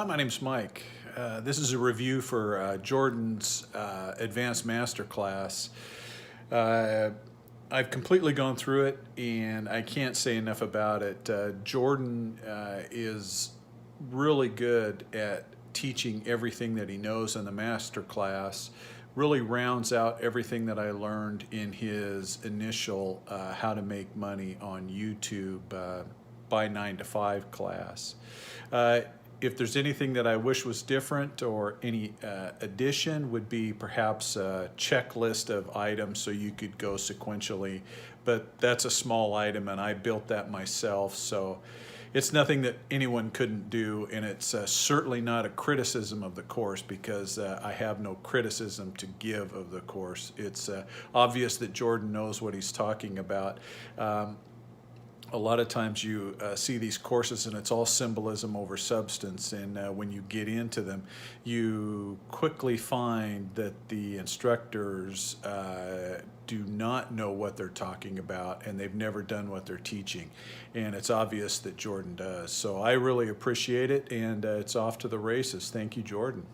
Hi, my name's Mike. This is a review for Jordan's Advanced Masterclass. I've completely gone through it and I can't say enough about it. Jordan is really good at teaching everything that he knows in the Masterclass. Really rounds out everything that I learned in his initial How to Make Money on YouTube by 9 to 5 class. If there's anything that I wish was different or any addition would be perhaps a checklist of items so you could go sequentially, but that's a small item and I built that myself, so it's nothing that anyone couldn't do, and it's certainly not a criticism of the course because I have no criticism to give of the course. It's obvious that Jordan knows what he's talking about. A lot of times you see these courses and it's all symbolism over substance, and when you get into them you quickly find that the instructors do not know what they're talking about and they've never done what they're teaching, and it's obvious that Jordan does. So I really appreciate it, and it's off to the races. Thank you, Jordan.